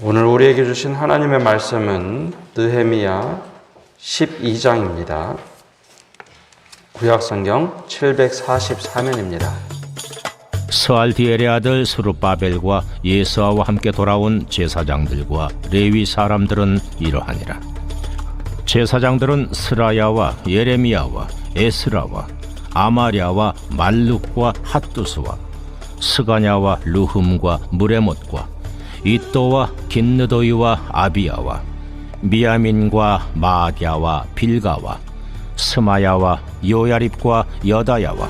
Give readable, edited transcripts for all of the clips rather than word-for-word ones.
오늘 우리에게 주신 하나님의 말씀은 느헤미야 12장입니다. 구약성경 744면입니다. 스알디엘의 아들 스룹바벨과 예수아와 함께 돌아온 제사장들과 레위 사람들은 이러하니라. 제사장들은 스라야와 예레미야와 에스라와 아마랴와 말룩과 핫두스와 스가냐와 르흠과 무레못과 이또와 긴느도이와 아비야와 미야민과 마아디아와 빌가와 스마야와 요야립과 여다야와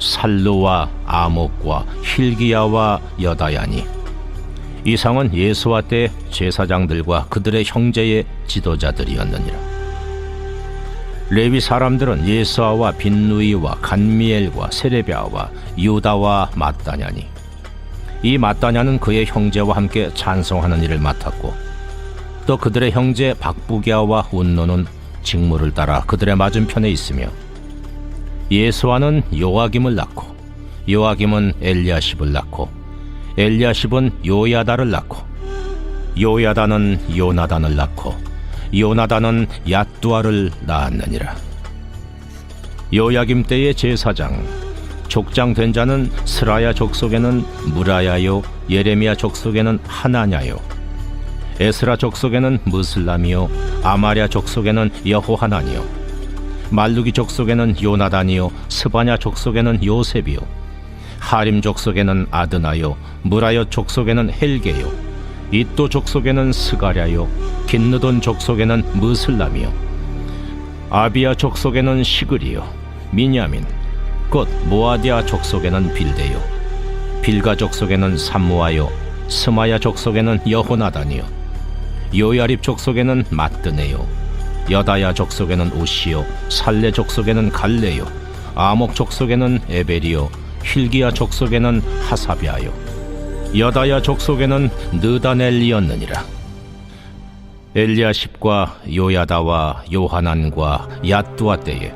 살루와 아목과 힐기야와 여다야니, 이상은 예수와 때 제사장들과 그들의 형제의 지도자들이었느니라. 레위 사람들은 예수아와 빈누이와 간미엘과 세레비아와 유다와 마따냐니, 이 마따냐는 그의 형제와 함께 찬송하는 일을 맡았고, 또 그들의 형제 박부기아와 운노는 직무를 따라 그들의 맞은편에 있으며, 예수아는 요아김을 낳고, 요아김은 엘리야십을 낳고, 엘리야십은 요야다를 낳고, 요야다는 요나단을 낳고, 요나단은 얏두아를 낳았느니라. 요야김 때의 제사장 족장 된 자는 스라야 족속에는 무라야요, 예레미야 족속에는 하나냐요, 에스라 족속에는 무슬람이요, 아마랴 족속에는 여호하나니요, 말루기 족속에는 요나단이요, 스바냐 족속에는 요셉이요, 하림 족속에는 아드나요, 무라여 족속에는 헬게요, 이또 족속에는 스가랴요, 긴느돈 족속에는 무슬람이요, 아비야 족속에는 시그리요, 미냐민 곧 모아디아 족속에는 빌데요, 빌가 족속에는 삼무아요, 스마야 족속에는 여호나단이요, 요야립 족속에는 마뜨네요, 여다야 족속에는 우시요, 살레 족속에는 갈레요, 아목 족속에는 에벨이요, 힐기야 족속에는 하사비아요, 여다야 족속에는 느다넬리였느니라. 엘리야십과 요야다와 요하난과 얏두아 때에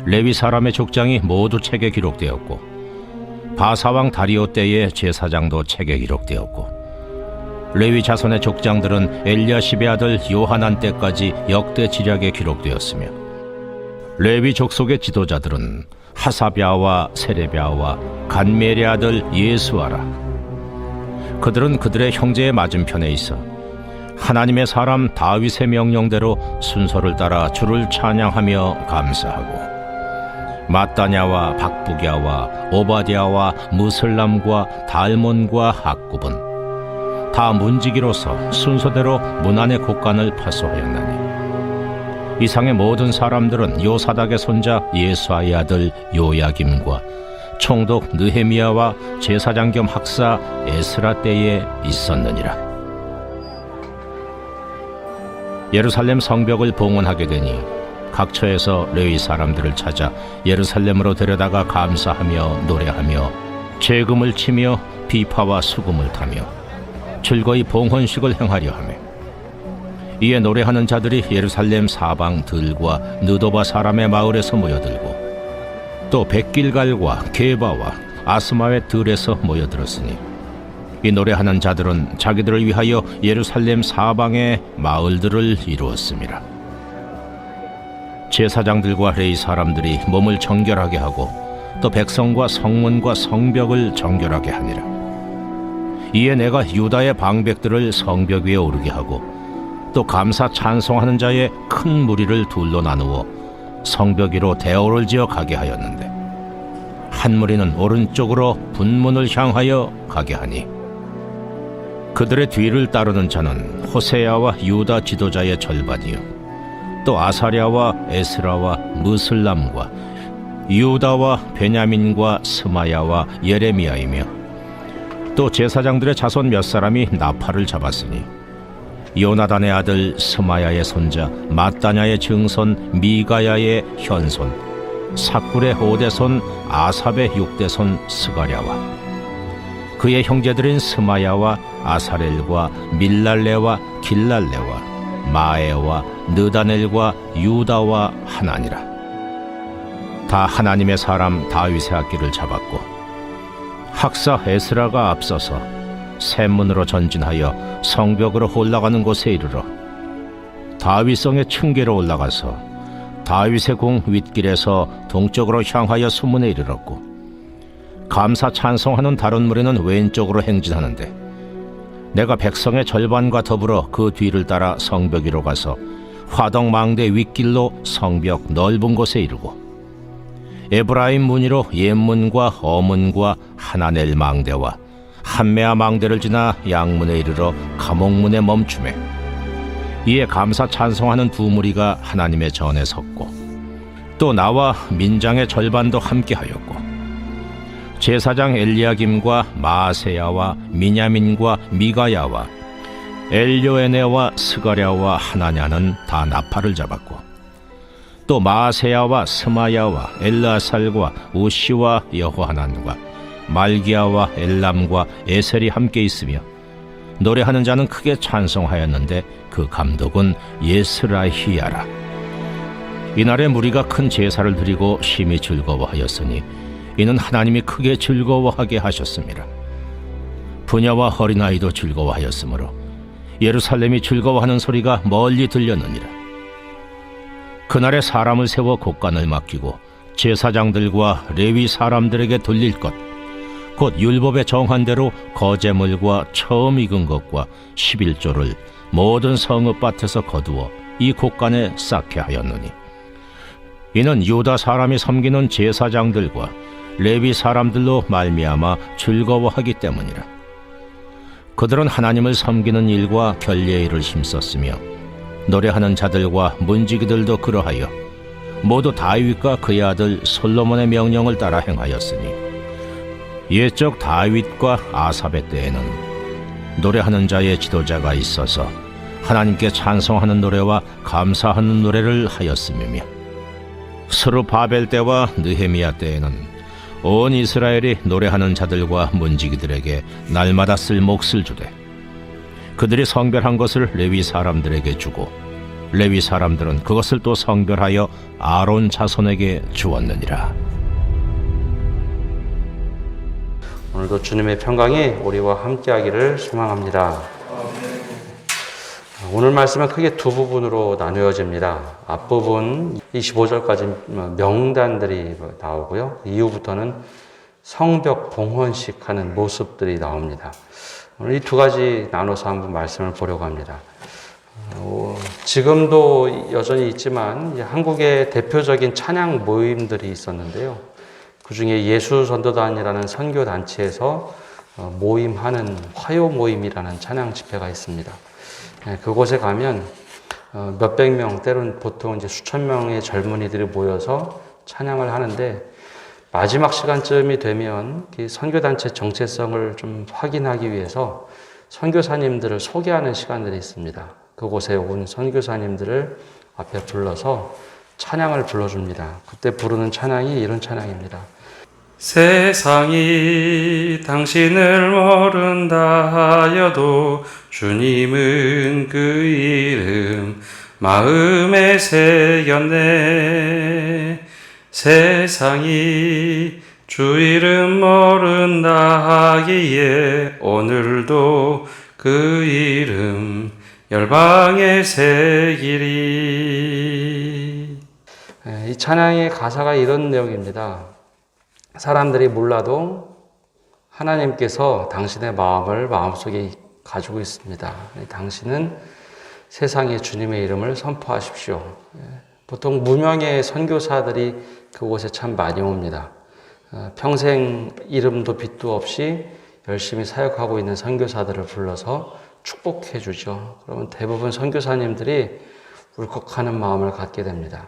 레위 사람의 족장이 모두 책에 기록되었고, 바사왕 다리오 때의 제사장도 책에 기록되었고, 레위 자손의 족장들은 엘리야십의 아들 요하난 때까지 역대 지략에 기록되었으며, 레위 족속의 지도자들은 하사비아와 세레비아와 간멜의 아들 예수아라. 그들은 그들의 형제의 맞은편에 있어 하나님의 사람 다윗의 명령대로 순서를 따라 주를 찬양하며 감사하고, 마따냐와 박부기아와 오바디아와 무슬람과 달몬과 악굽은 다 문지기로서 순서대로 문안의 곡간을 파수하였나니, 이상의 모든 사람들은 요사닥의 손자 예수아의 아들 요야김과 총독 느헤미야와 제사장 겸 학사 에스라 때에 있었느니라. 예루살렘 성벽을 봉헌하게 되니 각 처에서 레위 사람들을 찾아 예루살렘으로 데려다가 감사하며 노래하며 재금을 치며 비파와 수금을 타며 즐거이 봉헌식을 행하려 하며, 이에 노래하는 자들이 예루살렘 사방 들과 느도바 사람의 마을에서 모여들고, 또 백길갈과 게바와 아스마의 들에서 모여들었으니, 이 노래하는 자들은 자기들을 위하여 예루살렘 사방의 마을들을 이루었습니다. 제사장들과 레위 사람들이 몸을 정결하게 하고, 또 백성과 성문과 성벽을 정결하게 하니라. 이에 내가 유다의 방백들을 성벽 위에 오르게 하고, 또 감사 찬송하는 자의 큰 무리를 둘로 나누어 성벽 위로 대오를 지어 가게 하였는데, 한 무리는 오른쪽으로 분문을 향하여 가게 하니, 그들의 뒤를 따르는 자는 호세야와 유다 지도자의 절반이요, 또 아사랴와 에스라와 무슬람과 유다와 베냐민과 스마야와 예레미야이며, 또 제사장들의 자손 몇 사람이 나팔을 잡았으니, 요나단의 아들 스마야의 손자 마따냐의 증손 미가야의 현손 삭굴의 5대손 아삽의 6대손 스가랴와 그의 형제들인 스마야와 아사렐과 밀랄레와 길랄레와 마에와 느다넬과 유다와 하나니라. 다 하나님의 사람 다윗의 악기를 잡았고, 학사 에스라가 앞서서 샘문으로 전진하여 성벽으로 올라가는 곳에 이르러 다윗성의 층계로 올라가서 다윗의 공 윗길에서 동쪽으로 향하여 수문에 이르렀고, 감사 찬송하는 다른 무리는 왼쪽으로 행진하는데 내가 백성의 절반과 더불어 그 뒤를 따라 성벽 위로 가서 화덕망대 윗길로 성벽 넓은 곳에 이르고, 에브라임 문이로 옛문과 어문과 하나넬 망대와 한메아 망대를 지나 양문에 이르러 감옥문에 멈추매, 이에 감사 찬송하는 두 무리가 하나님의 전에 섰고, 또 나와 민장의 절반도 함께하였고, 제사장 엘리야김과 마세야와 미냐민과 미가야와 엘요에네와 스가랴와 하나냐는 다 나팔을 잡았고, 또 마세야와 스마야와 엘라살과 우시와 여호하난과 말기야와 엘람과 에셀이 함께 있으며, 노래하는 자는 크게 찬송하였는데 그 감독은 예스라히야라. 이날에 무리가 큰 제사를 드리고 심히 즐거워하였으니 이는 하나님이 크게 즐거워하게 하셨습니다. 부녀와 어린아이도 즐거워하였으므로 예루살렘이 즐거워하는 소리가 멀리 들렸느니라. 그날에 사람을 세워 곡간을 맡기고 제사장들과 레위 사람들에게 돌릴 것, 곧 율법에 정한 대로 거제물과 처음 익은 것과 11조를 모든 성읍밭에서 거두어 이 곡간에 쌓게 하였느니, 이는 유다 사람이 섬기는 제사장들과 레위 사람들로 말미암아 즐거워하기 때문이라. 그들은 하나님을 섬기는 일과 결례의 일을 힘썼으며 노래하는 자들과 문지기들도 그러하여 모두 다윗과 그의 아들 솔로몬의 명령을 따라 행하였으니, 옛적 다윗과 아삽의 때에는 노래하는 자의 지도자가 있어서 하나님께 찬송하는 노래와 감사하는 노래를 하였음이며, 스룹바벨 때와 느헤미야 때에는 온 이스라엘이 노래하는 자들과 문지기들에게 날마다 쓸 몫을 주되, 그들이 성별한 것을 레위 사람들에게 주고 레위 사람들은 그것을 또 성별하여 아론 자손에게 주었느니라. 오늘도 주님의 평강이 우리와 함께하기를 소망합니다. 오늘 말씀은 크게 두 부분으로 나누어집니다. 앞부분 25절까지 명단들이 나오고요. 이후부터는 성벽 봉헌식 하는 모습들이 나옵니다. 오늘 이 두 가지 나눠서 한번 말씀을 보려고 합니다. 지금도 여전히 있지만 한국의 대표적인 찬양 모임들이 있었는데요. 그 중에 예수전도단이라는 선교단체에서 모임하는 화요 모임이라는 찬양 집회가 있습니다. 그곳에 가면 몇백 명, 때로는 보통 이제 수천 명의 젊은이들이 모여서 찬양을 하는데, 마지막 시간쯤이 되면 선교단체 정체성을 좀 확인하기 위해서 선교사님들을 소개하는 시간들이 있습니다. 그곳에 온 선교사님들을 앞에 불러서 찬양을 불러줍니다. 그때 부르는 찬양이 이런 찬양입니다. 세상이 당신을 모른다 하여도 주님은 그 이름 마음에 새겼네. 세상이 주 이름 모른다 하기에 오늘도 그 이름 열방에 새기리. 이 찬양의 가사가 이런 내용입니다. 사람들이 몰라도 하나님께서 당신의 마음을 마음속에 가지고 있습니다. 당신은 세상에 주님의 이름을 선포하십시오. 보통 무명의 선교사들이 그곳에 참 많이 옵니다. 평생 이름도 빛도 없이 열심히 사역하고 있는 선교사들을 불러서 축복해 주죠. 그러면 대부분 선교사님들이 울컥하는 마음을 갖게 됩니다.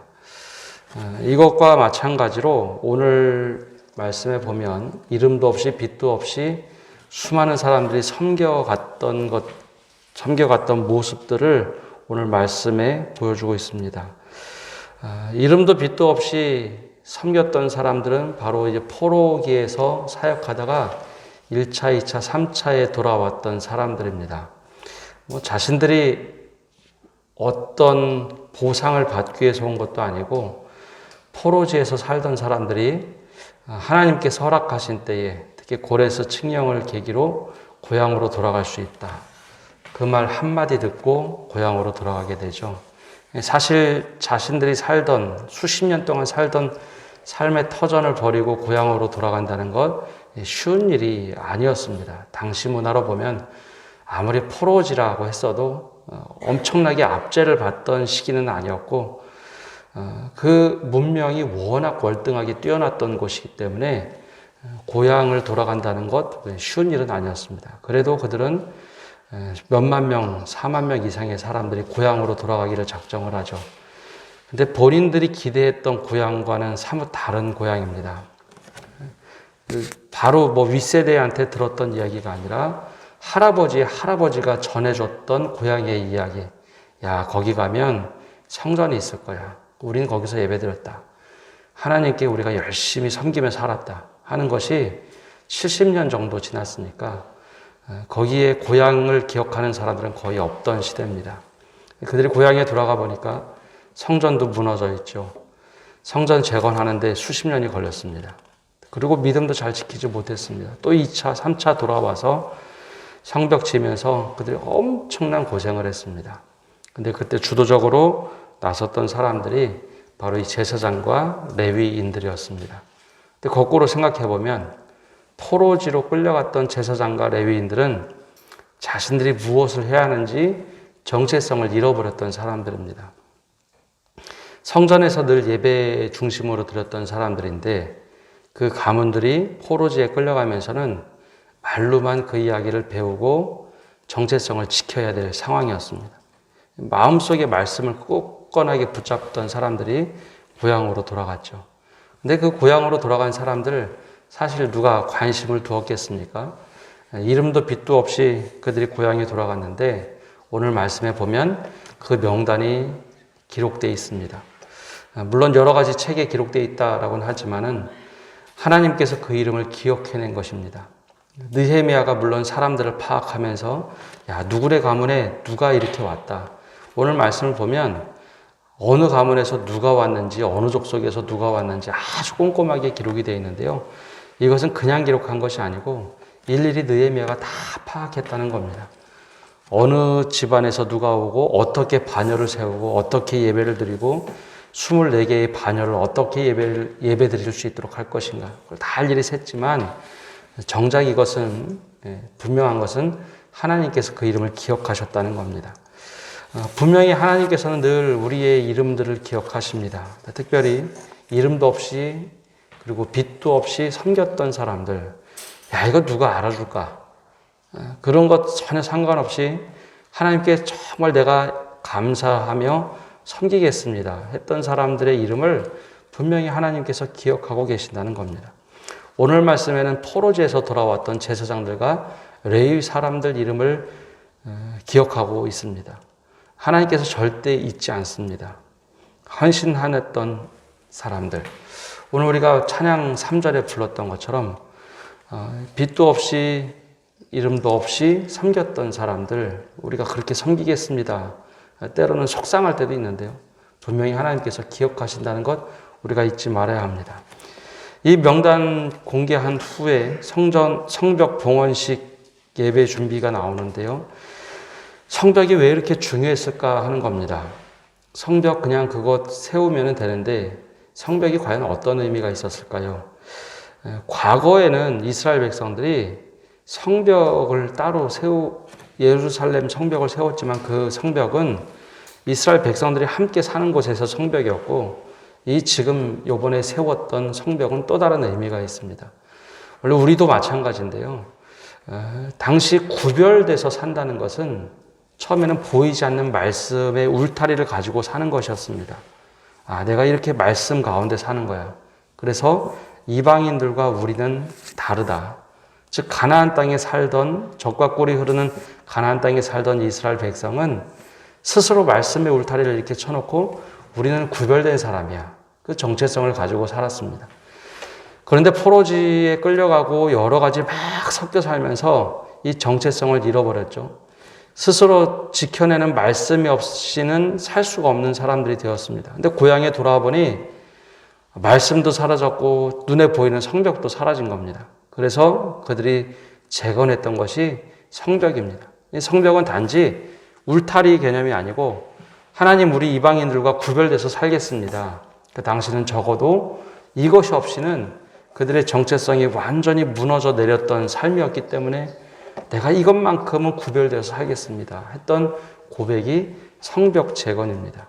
이것과 마찬가지로 오늘 말씀에 보면 이름도 없이 빛도 없이 수많은 사람들이 섬겨갔던 모습들을 오늘 말씀에 보여주고 있습니다. 이름도 빛도 없이 섬겼던 사람들은 바로 이제 포로기에서 사역하다가 1차, 2차, 3차에 돌아왔던 사람들입니다. 자신들이 어떤 보상을 받기 위해서 온 것도 아니고, 포로지에서 살던 사람들이 하나님께서 허락하신 때에, 특히 고레스 칙령을 계기로 고향으로 돌아갈 수 있다. 그 말 한마디 듣고 고향으로 돌아가게 되죠. 사실 자신들이 살던 수십 년 동안 살던 삶의 터전을 버리고 고향으로 돌아간다는 것 쉬운 일이 아니었습니다. 당시 문화로 보면 아무리 포로지라고 했어도 엄청나게 압제를 받던 시기는 아니었고 그 문명이 워낙 월등하게 뛰어났던 곳이기 때문에 고향을 돌아간다는 것 쉬운 일은 아니었습니다. 그래도 그들은 몇만 명, 4만 명 이상의 사람들이 고향으로 돌아가기를 작정을 하죠. 근데 본인들이 기대했던 고향과는 사뭇 다른 고향입니다. 바로 윗세대한테 들었던 이야기가 아니라 할아버지가 전해줬던 고향의 이야기. 야, 거기 가면 성전이 있을 거야. 우린 거기서 예배드렸다. 하나님께 우리가 열심히 섬기며 살았다. 하는 것이 70년 정도 지났으니까 거기에 고향을 기억하는 사람들은 거의 없던 시대입니다. 그들이 고향에 돌아가 보니까 성전도 무너져 있죠. 성전 재건하는데 수십 년이 걸렸습니다. 그리고 믿음도 잘 지키지 못했습니다. 또 2차, 3차 돌아와서 성벽 지면서 그들이 엄청난 고생을 했습니다. 근데 그때 주도적으로 나섰던 사람들이 바로 이 제사장과 레위인들이었습니다. 근데 거꾸로 생각해 보면 포로지로 끌려갔던 제사장과 레위인들은 자신들이 무엇을 해야 하는지 정체성을 잃어버렸던 사람들입니다. 성전에서 늘 예배 중심으로 드렸던 사람들인데 그 가문들이 포로지에 끌려가면서는 말로만 그 이야기를 배우고 정체성을 지켜야 될 상황이었습니다. 마음속에 말씀을 굳건하게 붙잡던 사람들이 고향으로 돌아갔죠. 근데 그 고향으로 돌아간 사람들 사실 누가 관심을 두었겠습니까? 이름도 빛도 없이 그들이 고향에 돌아갔는데 오늘 말씀에 보면 그 명단이 기록되어 있습니다. 물론 여러 가지 책에 기록되어 있다라고는 하지만은 하나님께서 그 이름을 기억해낸 것입니다. 느헤미야가 물론 사람들을 파악하면서 야, 누구네 가문에 누가 이렇게 왔다. 오늘 말씀을 보면 어느 가문에서 누가 왔는지 어느 족속에서 누가 왔는지 아주 꼼꼼하게 기록이 되어 있는데요. 이것은 그냥 기록한 것이 아니고 일일이 느헤미야가 다 파악했다는 겁니다. 어느 집안에서 누가 오고 어떻게 반열을 세우고 어떻게 예배를 드리고 24개의 반열을 어떻게 예배 드릴 수 있도록 할 것인가 그걸 다 일일이 셌지만 정작 이것은 분명한 것은 하나님께서 그 이름을 기억하셨다는 겁니다. 분명히 하나님께서는 늘 우리의 이름들을 기억하십니다. 특별히 이름도 없이 그리고 빛도 없이 섬겼던 사람들, 야 이거 누가 알아줄까? 그런 것 전혀 상관없이 하나님께 정말 내가 감사하며 섬기겠습니다 했던 사람들의 이름을 분명히 하나님께서 기억하고 계신다는 겁니다. 오늘 말씀에는 포로지에서 돌아왔던 제사장들과 레위 사람들 이름을 기억하고 있습니다. 하나님께서 절대 잊지 않습니다. 헌신하였던 사람들. 오늘 우리가 찬양 3절에 불렀던 것처럼 빛도 없이 이름도 없이 섬겼던 사람들 우리가 그렇게 섬기겠습니다. 때로는 속상할 때도 있는데요. 분명히 하나님께서 기억하신다는 것 우리가 잊지 말아야 합니다. 이 명단 공개한 후에 성벽 봉헌식 예배 준비가 나오는데요. 성벽이 왜 이렇게 중요했을까 하는 겁니다. 성벽 그냥 그것 세우면 되는데 성벽이 과연 어떤 의미가 있었을까요? 과거에는 이스라엘 백성들이 성벽을 따로 예루살렘 성벽을 세웠지만 그 성벽은 이스라엘 백성들이 함께 사는 곳에서 성벽이었고 이 지금 요번에 세웠던 성벽은 또 다른 의미가 있습니다. 원래 우리도 마찬가지인데요. 당시 구별돼서 산다는 것은 처음에는 보이지 않는 말씀의 울타리를 가지고 사는 것이었습니다. 아, 내가 이렇게 말씀 가운데 사는 거야. 그래서 이방인들과 우리는 다르다. 즉 가나안 땅에 살던 적과 꿀이 흐르는 가나안 땅에 살던 이스라엘 백성은 스스로 말씀의 울타리를 이렇게 쳐놓고 우리는 구별된 사람이야. 그 정체성을 가지고 살았습니다. 그런데 포로지에 끌려가고 여러 가지 막 섞여 살면서 이 정체성을 잃어버렸죠. 스스로 지켜내는 말씀이 없이는 살 수가 없는 사람들이 되었습니다. 근데 고향에 돌아와 보니 말씀도 사라졌고 눈에 보이는 성벽도 사라진 겁니다. 그래서 그들이 재건했던 것이 성벽입니다. 이 성벽은 단지 울타리 개념이 아니고 하나님 우리 이방인들과 구별돼서 살겠습니다. 그 당시는 적어도 이것이 없이는 그들의 정체성이 완전히 무너져 내렸던 삶이었기 때문에 내가 이것만큼은 구별되어서 살겠습니다 했던 고백이 성벽 재건입니다.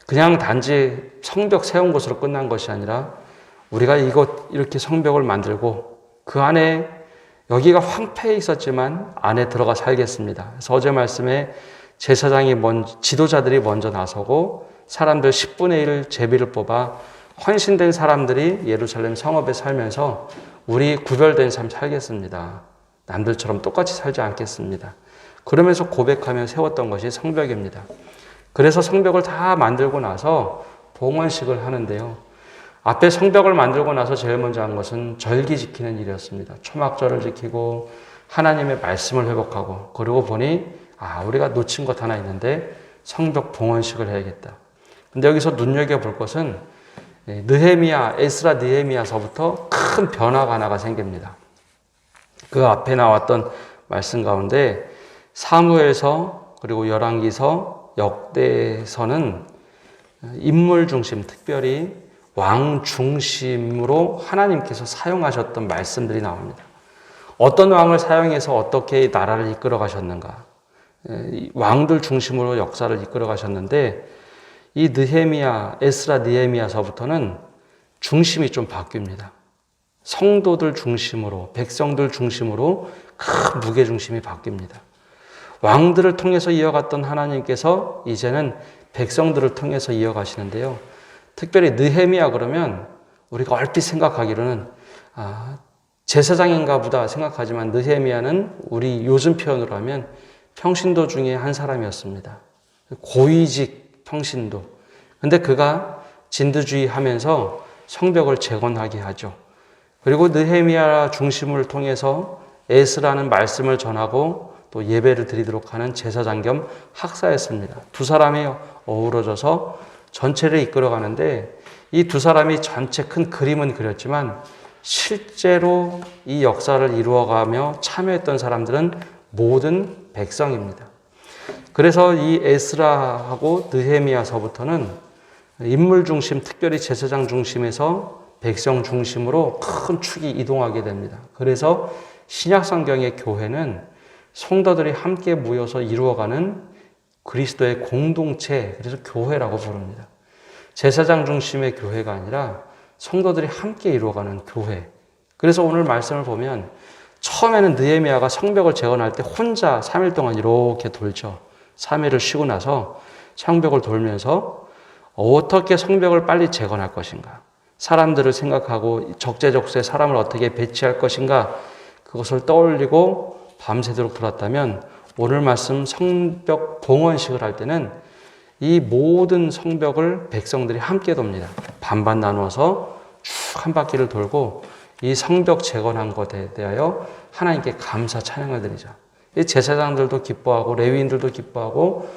그냥 단지 성벽 세운 것으로 끝난 것이 아니라 우리가 이렇게 성벽을 만들고 그 안에 여기가 황폐해 있었지만 안에 들어가 살겠습니다. 그래서 어제 말씀에 제사장이 지도자들이 먼저 나서고 사람들 10분의 1 제비를 뽑아 헌신된 사람들이 예루살렘 성읍에 살면서 우리 구별된 삶 살겠습니다. 남들처럼 똑같이 살지 않겠습니다. 그러면서 고백하며 세웠던 것이 성벽입니다. 그래서 성벽을 다 만들고 나서 봉헌식을 하는데요. 앞에 성벽을 만들고 나서 제일 먼저 한 것은 절기 지키는 일이었습니다. 초막절을 지키고 하나님의 말씀을 회복하고 그러고 보니 우리가 놓친 것 하나 있는데 성벽 봉헌식을 해야겠다. 근데 여기서 눈여겨볼 것은 에스라 느헤미야서부터 큰 변화가 하나가 생깁니다. 그 앞에 나왔던 말씀 가운데 사무엘서 그리고 열왕기서 역대서는 인물 중심, 특별히 왕 중심으로 하나님께서 사용하셨던 말씀들이 나옵니다. 어떤 왕을 사용해서 어떻게 나라를 이끌어 가셨는가? 왕들 중심으로 역사를 이끌어 가셨는데 이 에스라 느헤미야서부터는 중심이 좀 바뀝니다. 성도들 중심으로, 백성들 중심으로 큰 무게 중심이 바뀝니다. 왕들을 통해서 이어갔던 하나님께서 이제는 백성들을 통해서 이어가시는데요. 특별히 느헤미야 그러면 우리가 얼핏 생각하기로는 제사장인가 보다 생각하지만 느헤미야는 우리 요즘 표현으로 하면 평신도 중에 한 사람이었습니다. 고위직 평신도. 근데 그가 진두주의 하면서 성벽을 재건하게 하죠. 그리고 느헤미야 중심을 통해서 에스라는 말씀을 전하고 또 예배를 드리도록 하는 제사장 겸 학사였습니다. 두 사람이 어우러져서 전체를 이끌어가는데 이 두 사람이 전체 큰 그림은 그렸지만 실제로 이 역사를 이루어가며 참여했던 사람들은 모든 백성입니다. 그래서 이 에스라하고 느헤미야서부터는 인물 중심, 특별히 제사장 중심에서 백성 중심으로 큰 축이 이동하게 됩니다. 그래서 신약 성경의 교회는 성도들이 함께 모여서 이루어가는 그리스도의 공동체, 그래서 교회라고 부릅니다. 제사장 중심의 교회가 아니라 성도들이 함께 이루어가는 교회. 그래서 오늘 말씀을 보면 처음에는 느헤미야가 성벽을 재건할 때 혼자 3일 동안 이렇게 돌죠. 3일을 쉬고 나서 성벽을 돌면서 어떻게 성벽을 빨리 재건할 것인가, 사람들을 생각하고 적재적소에 사람을 어떻게 배치할 것인가, 그것을 떠올리고 밤새도록 돌았다면 오늘 말씀 성벽 봉헌식을 할 때는 이 모든 성벽을 백성들이 함께 돕니다. 반반 나누어서 쭉 한 바퀴를 돌고 이 성벽 재건한 것에 대하여 하나님께 감사 찬양을 드리죠. 이 제사장들도 기뻐하고 레위인들도 기뻐하고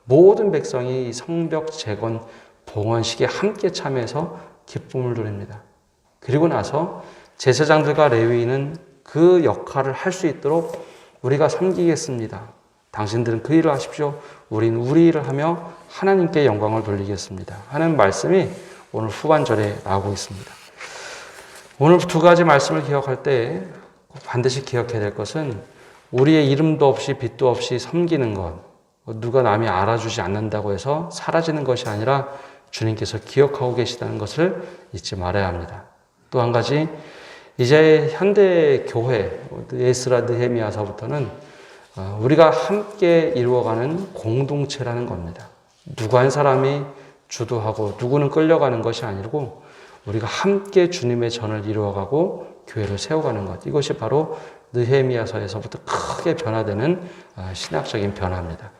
모든 백성이 이 성벽 재건 봉헌식에 함께 참여해서 기쁨을 누립니다. 그리고 나서 제사장들과 레위인은 그 역할을 할 수 있도록 우리가 섬기겠습니다. 당신들은 그 일을 하십시오. 우리는 우리 일을 하며 하나님께 영광을 돌리겠습니다. 하는 말씀이 오늘 후반절에 나오고 있습니다. 오늘 두 가지 말씀을 기억할 때 반드시 기억해야 될 것은 우리의 이름도 없이 빛도 없이 섬기는 것, 누가 남이 알아주지 않는다고 해서 사라지는 것이 아니라 주님께서 기억하고 계시다는 것을 잊지 말아야 합니다. 또 한 가지, 이제 현대 교회 에스라 느헤미야서부터는 우리가 함께 이루어가는 공동체라는 겁니다. 누구 한 사람이 주도하고 누구는 끌려가는 것이 아니고 우리가 함께 주님의 전을 이루어가고 교회를 세워가는 것, 이것이 바로 느헤미야서에서부터 크게 변화되는 신학적인 변화입니다.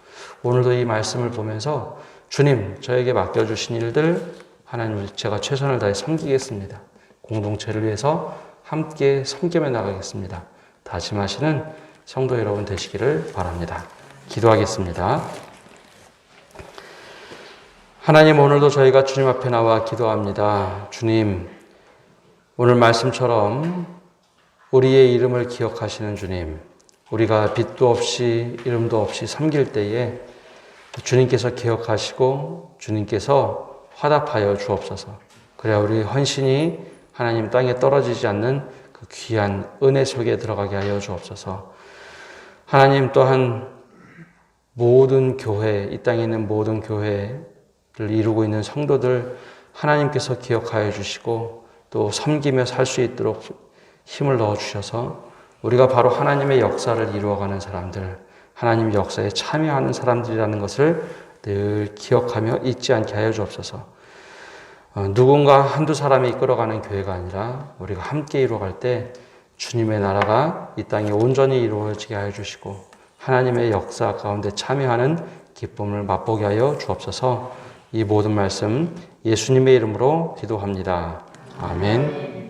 오늘도 이 말씀을 보면서 주님, 저에게 맡겨주신 일들 하나님 제가 최선을 다해 섬기겠습니다. 공동체를 위해서 함께 섬기며 나가겠습니다. 다짐하시는 성도 여러분 되시기를 바랍니다. 기도하겠습니다. 하나님, 오늘도 저희가 주님 앞에 나와 기도합니다. 주님, 오늘 말씀처럼 우리의 이름을 기억하시는 주님, 우리가 빛도 없이 이름도 없이 섬길 때에 주님께서 기억하시고 주님께서 화답하여 주옵소서. 그래야 우리 헌신이 하나님 땅에 떨어지지 않는 그 귀한 은혜 속에 들어가게 하여 주옵소서. 하나님 또한 모든 교회, 이 땅에 있는 모든 교회를 이루고 있는 성도들 하나님께서 기억하여 주시고 또 섬기며 살 수 있도록 힘을 넣어 주셔서 우리가 바로 하나님의 역사를 이루어가는 사람들, 하나님 역사에 참여하는 사람들이라는 것을 늘 기억하며 잊지 않게 하여 주옵소서. 누군가 한두 사람이 이끌어가는 교회가 아니라 우리가 함께 이루어갈 때 주님의 나라가 이 땅에 온전히 이루어지게 하여 주시고 하나님의 역사 가운데 참여하는 기쁨을 맛보게 하여 주옵소서. 이 모든 말씀 예수님의 이름으로 기도합니다. 아멘.